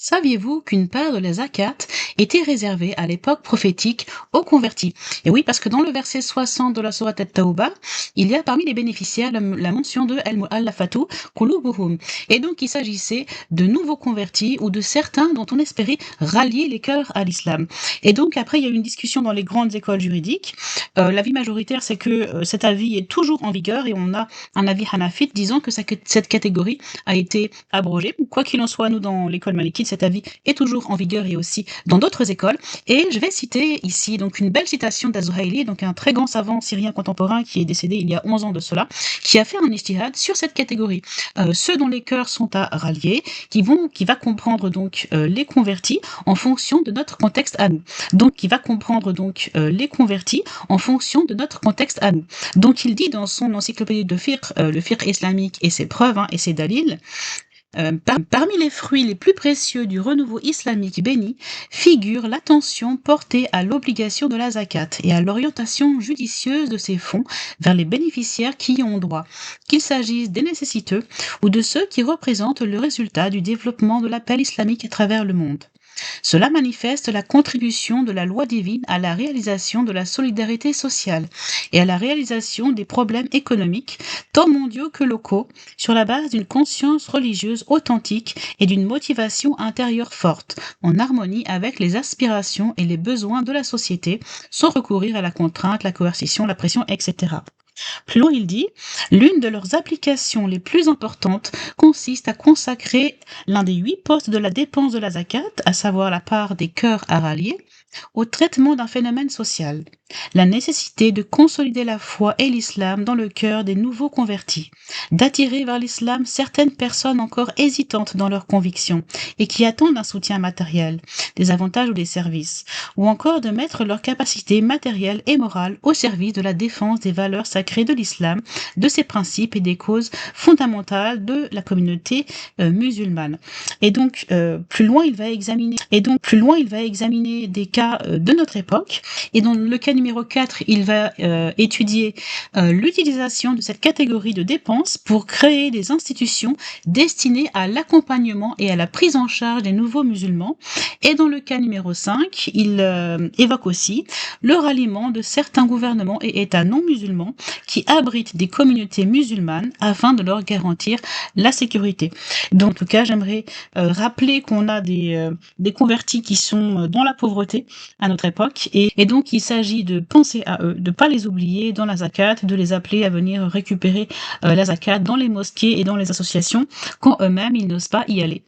Saviez-vous qu'une part de la zakat était réservée à l'époque prophétique aux convertis? Et oui, parce que dans le verset 60 de la sourate At-Tawbah, il y a parmi les bénéficiaires la mention de Al-Mu'allafatu Qulubuhum. Et donc, il s'agissait de nouveaux convertis ou de certains dont on espérait rallier les cœurs à l'islam. Et donc, après, il y a eu une discussion dans les grandes écoles juridiques. L'avis majoritaire, c'est que cet avis est toujours en vigueur et on a un avis hanafite disant que cette catégorie a été abrogée. Quoi qu'il en soit, nous, dans l'école malikite, cet avis est toujours en vigueur et aussi dans d'autres écoles. Et je vais citer ici donc une belle citation d'Az-Zuhayli, donc un très grand savant syrien contemporain qui est décédé il y a 11 ans de cela, qui a fait un ijtihad sur cette catégorie. Ceux dont les cœurs sont à rallier, qui va comprendre donc les convertis en fonction de notre contexte à nous. Donc, qui va comprendre donc les convertis en fonction de notre contexte à nous. Donc, il dit dans son encyclopédie de fiqh, le fiqh islamique et ses preuves et ses dalils, parmi les fruits les plus précieux du renouveau islamique béni figure l'attention portée à l'obligation de la zakat et à l'orientation judicieuse de ces fonds vers les bénéficiaires qui y ont droit, qu'il s'agisse des nécessiteux ou de ceux qui représentent le résultat du développement de l'appel islamique à travers le monde. Cela manifeste la contribution de la loi divine à la réalisation de la solidarité sociale et à la réalisation des problèmes économiques, tant mondiaux que locaux, sur la base d'une conscience religieuse authentique et d'une motivation intérieure forte, en harmonie avec les aspirations et les besoins de la société, sans recourir à la contrainte, la coercition, la pression, etc. Plus loin, il dit, l'une de leurs applications les plus importantes consiste à consacrer l'un des 8 postes de la dépense de la zakat, à savoir la part des cœurs à rallier, au traitement d'un phénomène social, la nécessité de consolider la foi et l'islam dans le cœur des nouveaux convertis, d'attirer vers l'islam certaines personnes encore hésitantes dans leurs convictions et qui attendent un soutien matériel, des avantages ou des services, ou encore de mettre leurs capacités matérielles et morales au service de la défense des valeurs sacrées de l'islam, de ses principes et des causes fondamentales de la communauté musulmane. Et donc, plus loin, il va examiner des cas de notre époque. Et dans le cas numéro 4, il va étudier l'utilisation de cette catégorie de dépenses pour créer des institutions destinées à l'accompagnement et à la prise en charge des nouveaux musulmans. Et dans le cas numéro 5, il évoque aussi le ralliement de certains gouvernements et États non musulmans qui abritent des communautés musulmanes afin de leur garantir la sécurité. Donc, en tout cas, j'aimerais rappeler qu'on a des convertis qui sont dans la pauvreté à notre époque et donc il s'agit de penser à eux, de pas les oublier dans la zakat, de les appeler à venir récupérer la zakat dans les mosquées et dans les associations quand eux-mêmes ils n'osent pas y aller.